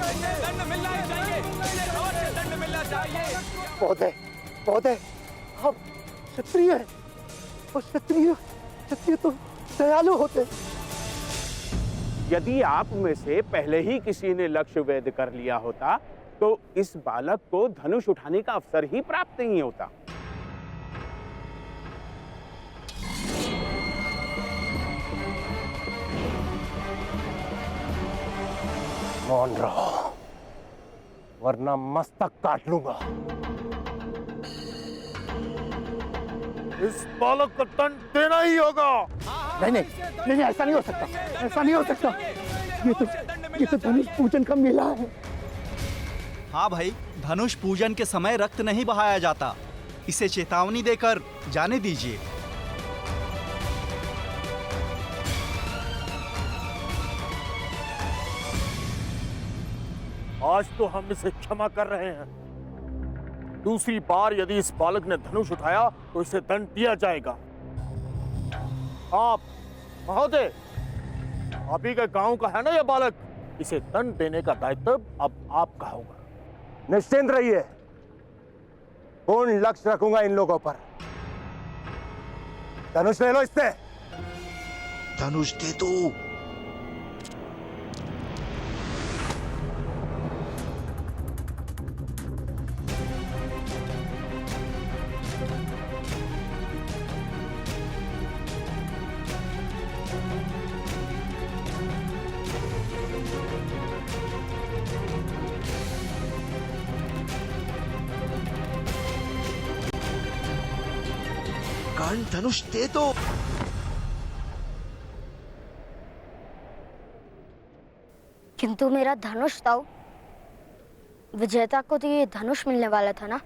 दंड मिलना चाहिए, अवश्य दंड मिलना चाहिए। महोदय, महोदय, हम क्षत्रिय हैं और क्षत्रिय तो दयालु होते। यदि आप में से पहले ही किसी ने लक्ष्य वेध कर लिया होता तो इस बालक को धनुष उठाने का अवसर ही प्राप्त नहीं होता। मौन रहो, वरना मस्तक काट लूंगा। इस बालक को दंड देना ही होगा। नहीं नहीं नहीं, ऐसा नहीं हो सकता, ऐसा नहीं हो सकता। ये तो धनुष पूजन का मेला है। हाँ भाई, धनुष पूजन के समय रक्त नहीं बहाया जाता। इसे चेतावनी देकर जाने दीजिए। आज तो हम इसे क्षमा कर रहे हैं। दूसरी बार यदि इस बालक ने धनुष उठाया तो इसे दंड दिया जाएगा। आप महोदय, आप ही के गांव का है ना यह बालक, इसे दंड देने का दायित्व अब आपका होगा। निश्चिंत रहिए, पूर्ण लक्ष्य रखूंगा इन लोगों पर। धनुष ले लो इससे। धनुष दे दो। कर्ण, धनुष दे दो। किंतु मेरा धनुष था, विजेता को तो ये धनुष मिलने वाला था ना।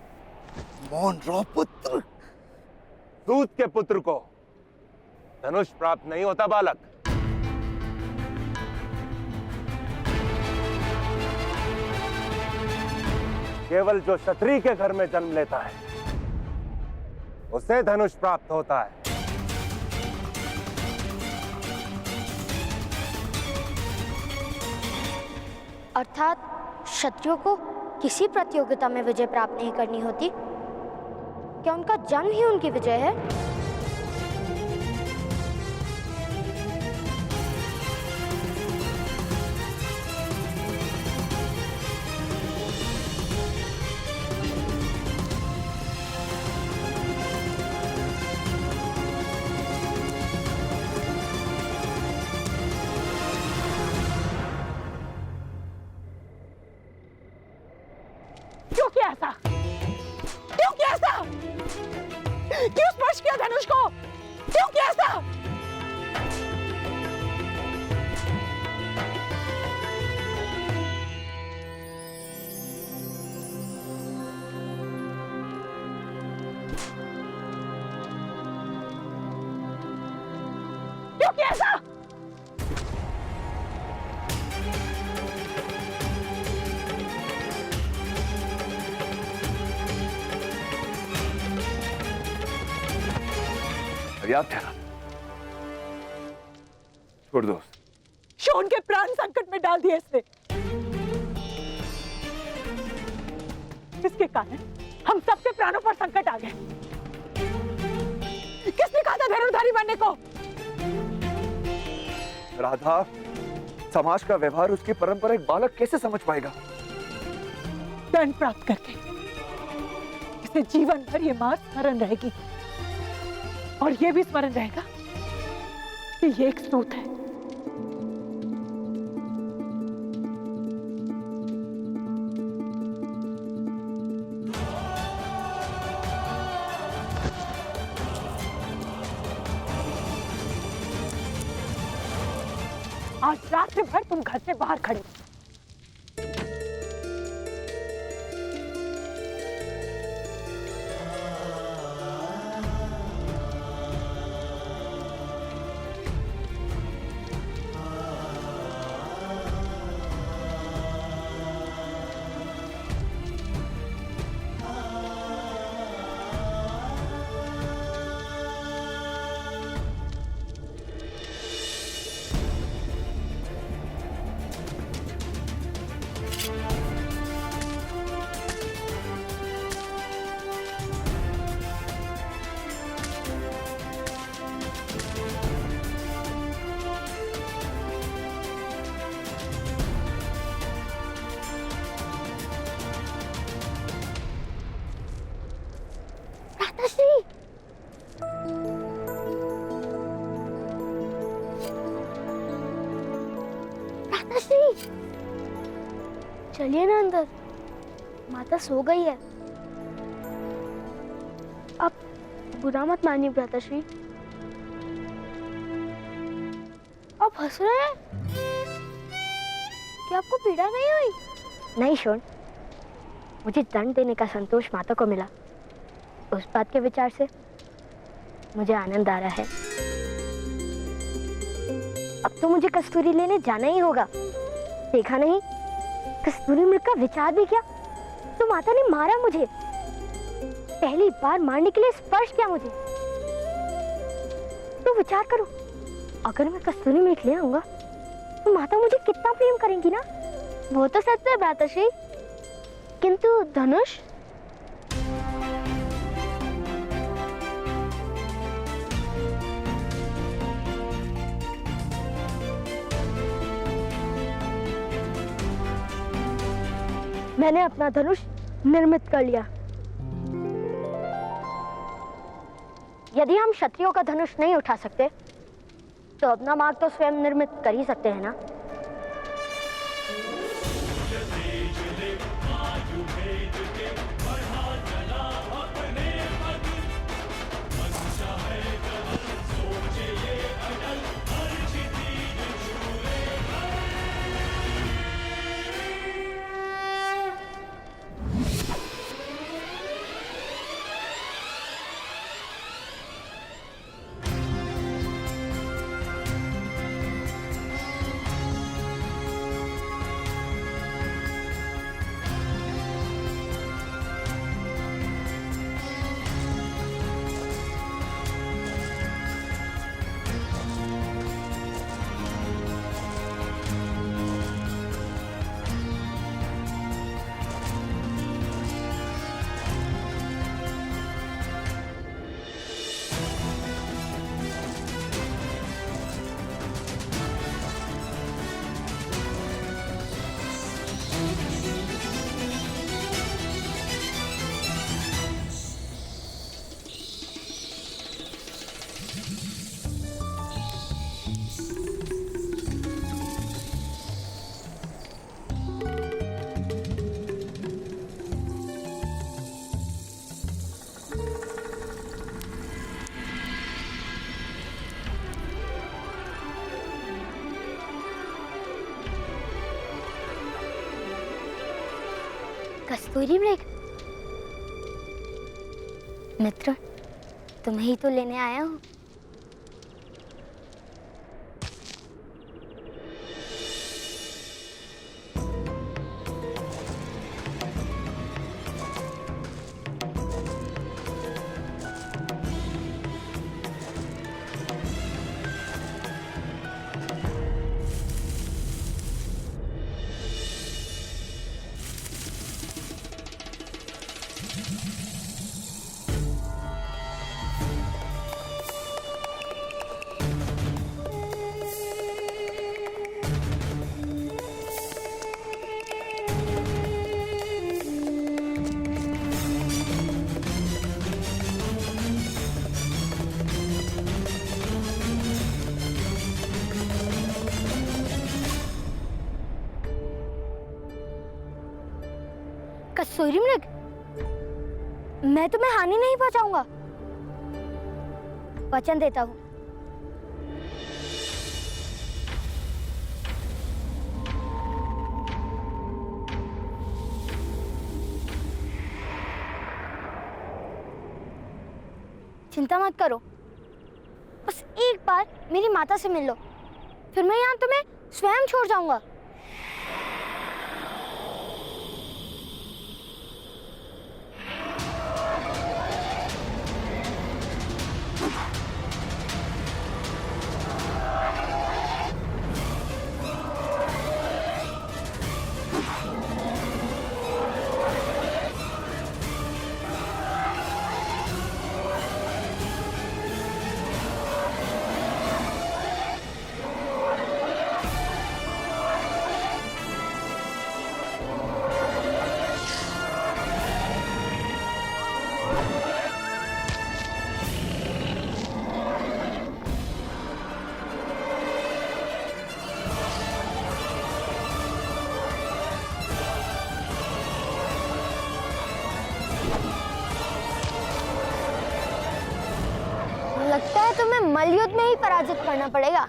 मौन रहो पुत्र। दूत के पुत्र को धनुष प्राप्त नहीं होता बालक। केवल जो क्षत्रिय के घर में जन्म लेता है उसे धनुष प्राप्त होता है। अर्थात क्षत्रियों को किसी प्रतियोगिता में विजय प्राप्त नहीं करनी होती। क्या उनका जन्म ही उनकी विजय है? क्यों किया ऐसा? क्यों किया ऐसा? क्यों स्पर्श किया धनुष को? क्यों किया ऐसा? क्यों किया ऐसा? पर्याप्त है ना, छोड़ दो। शोन के प्राण संकट में डाल दिए इसने। इसके कारण हम सबके प्राणों पर संकट आ गए। किसने कहा था धनुर्धारी बनने को? राधा, समाज का व्यवहार, उसकी परंपरा एक बालक कैसे समझ पाएगा? दंड प्राप्त करके इसे जीवन भर ये मार स्मरण रहेगी, और ये भी स्मरण रहेगा कि ये एक सूत है। आज रात भर तुम घर से बाहर खड़े। भ्राताश्री, चलिए ना अंदर, माता सो गई है। आप बुरा मत मानिए भ्राताश्री। आप हंस रहे हैं? क्या आपको पीड़ा नहीं हुई? नहीं शोन, मुझे दंड देने का संतोष माता को मिला। उस बात के विचार से मुझे आनंद आ रहा है। अब तो मुझे कस्तूरी लेने जाना ही होगा। देखा नहीं, कस्तूरी मृग का विचार भी किया तो माता ने मारा मुझे। पहली बार मारने के लिए स्पर्श किया मुझे। तो विचार करो, अगर मैं कस्तूरी मृग ले आऊंगा तो माता मुझे कितना प्रेम करेंगी ना। वो तो सच है भ्राताश्री, किंतु धनुष? मैंने अपना धनुष निर्मित कर लिया। यदि हम क्षत्रियों का धनुष नहीं उठा सकते तो अपना मार्ग तो स्वयं निर्मित कर ही सकते हैं ना। कस्तूरी मृग मित्र, तुम्हें ही तो लेने आया हूँ। कस्तूरी मृग, मैं तुम्हें हानि नहीं पहुंचाऊंगा, वचन देता हूं। चिंता मत करो, बस एक बार मेरी माता से मिल लो, फिर मैं यहाँ तुम्हें स्वयं छोड़ जाऊंगा। मलयुद्ध में ही पराजित करना पड़ेगा।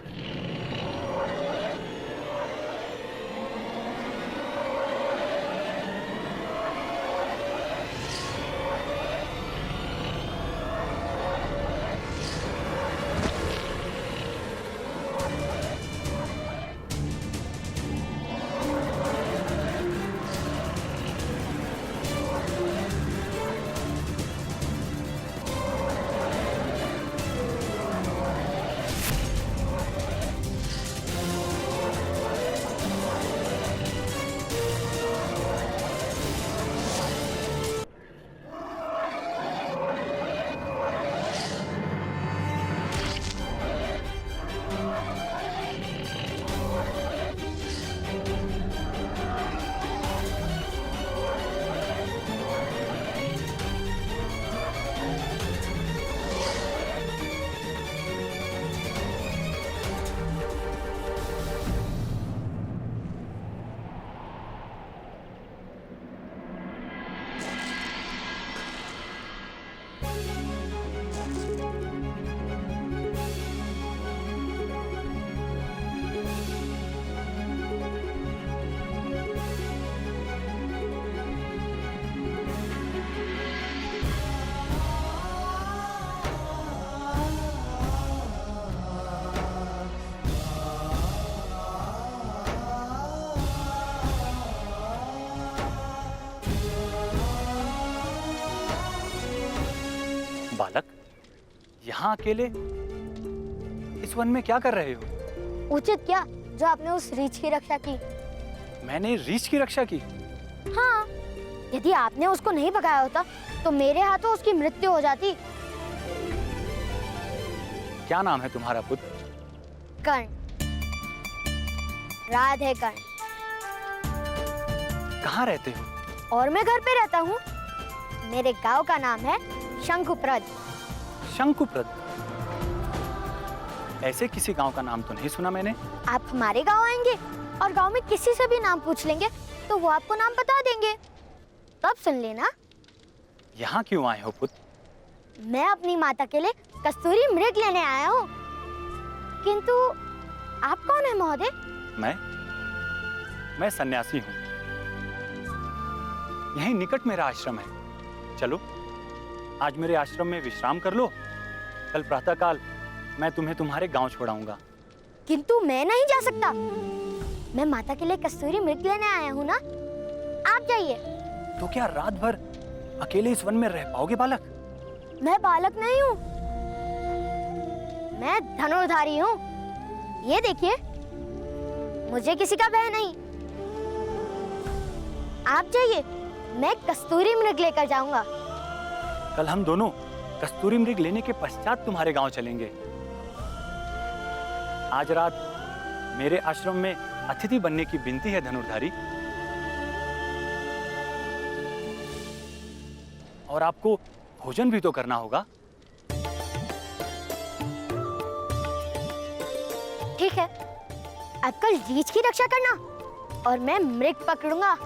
बालक, यहाँ अकेले इस वन में क्या कर रहे हो? उचित क्या जो आपने उस रीछ की रक्षा की? मैंने रीछ की रक्षा की? हाँ, यदि आपने उसको नहीं भगाया होता तो मेरे हाथों उसकी मृत्यु हो जाती। क्या नाम है तुम्हारा पुत्र? कर्ण, राधे कर्ण। कहाँ रहते हो? और मैं घर पे रहता हूँ। मेरे गांव का नाम है शंकुप्रद। शंकुप्रद? ऐसे किसी गांव का नाम तो नहीं सुना मैंने। आप हमारे गांव आएंगे और गांव में किसी से भी नाम पूछ लेंगे तो वो आपको नाम बता देंगे, तब सुन लेना। यहाँ क्यों आए हो पुत्र? मैं अपनी माता के लिए कस्तूरी मृग लेने आया हूँ। किंतु आप कौन है महोदय? मैं सन्यासी हूँ। यहीं निकट मेरा आश्रम है। चलो, आज मेरे आश्रम में विश्राम कर लो। कल प्रातःकाल मैं तुम्हें तुम्हारे गांव छोड़ाऊंगा। किंतु मैं नहीं जा सकता। मैं माता के लिए कस्तूरी मृग लेने आया हूँ ना। आप जाइए। तो क्या रात भर अकेले इस वन में रह पाओगे बालक? मैं बालक नहीं हूँ, मैं धनुर्धारी हूँ। ये देखिए, मुझे किसी का भय नहीं। आप जाइए, मैं कस्तूरी मृग लेकर जाऊंगा। कल हम दोनों कस्तूरी मृग लेने के पश्चात तुम्हारे गांव चलेंगे। आज रात मेरे आश्रम में अतिथि बनने की विनती है धनुर्धारी। और आपको भोजन भी तो करना होगा। ठीक है, अब कल रीछ की रक्षा करना और मैं मृग पकड़ूंगा।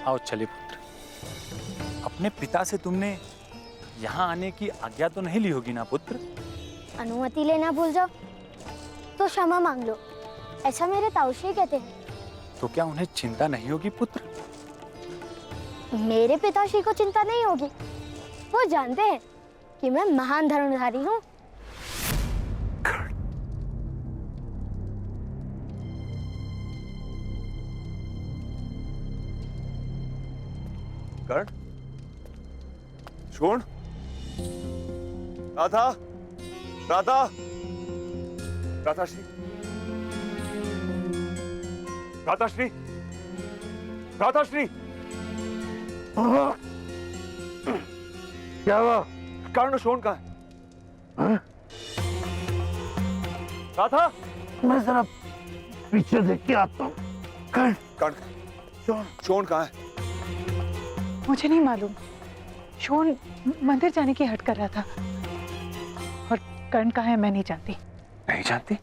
आओ चले पुत्र। अपने पिता से तुमने यहाँ आने की आज्ञा तो नहीं ली होगी ना पुत्र? अनुमति लेना भूल जाओ तो क्षमा मांग लो, ऐसा मेरे ताऊश्री कहते हैं। तो क्या उन्हें चिंता नहीं होगी पुत्र? मेरे पिताश्री को चिंता नहीं होगी। वो जानते हैं कि मैं महान धनुर्धारी हूँ। कर्ण, शोण, राधा, राधा, राधाश्री, राधाश्री, राधाश्री। क्या हुआ? कर्ण शोण कहाँ है? राधा, मैं जरा पीछे देख के आता हूँ। कर्ण, शोण कहाँ है? मुझे नहीं मालूम। शोण मंदिर जाने की हट कर रहा था और कर्ण कहाँ है मैं नहीं जानती। नहीं जानती?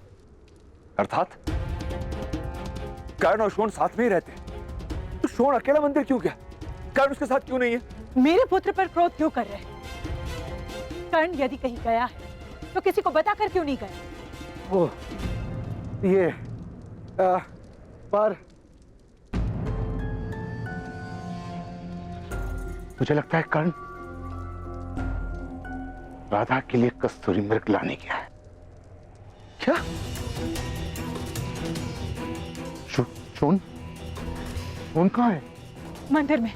अर्थात कर्ण और शोण साथ में ही रहते हैं, तो शोण अकेला मंदिर क्यों गया? कर्ण उसके साथ क्यों नहीं है? मेरे पुत्र पर क्रोध क्यों कर रहे हैं? कर्ण यदि कहीं गया है तो किसी को बताकर क्यों नहीं गया? वो ये पर मुझे लगता है कर्ण राधा के लिए कस्तूरी मृग लाने गया है। क्या? सोन कहाँ है? मंदिर में।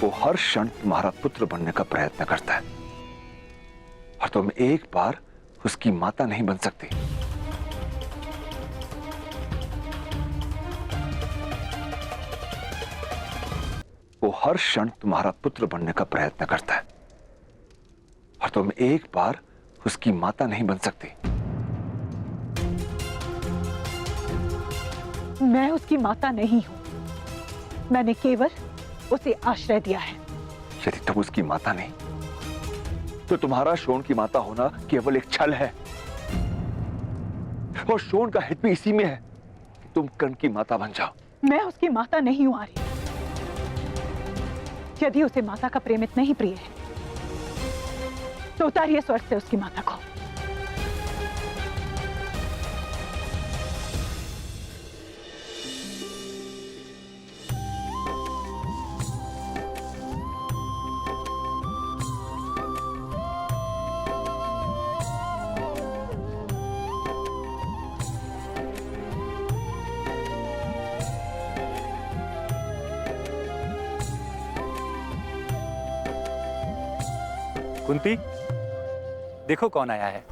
वो हर क्षण तुम्हारा पुत्र बनने का प्रयत्न करता है और तुम एक बार उसकी माता नहीं बन सकती। वो हर क्षण तुम्हारा पुत्र बनने का प्रयत्न करता है और तुम एक बार उसकी माता नहीं बन सकती। मैं उसकी माता नहीं हूं, मैंने केवल उसे आश्रय दिया है। यदि तुम उसकी माता नहीं तो तुम्हारा शोण की माता होना केवल एक छल है और शोण का हित भी इसी में है कि तुम कर्ण की माता बन जाओ। मैं उसकी माता नहीं हूं आर्य। यदि उसे माता का प्रेम इतना ही प्रिय है तो उतारिए स्वर्ग से उसकी माता को। कुंती, देखो कौन आया है।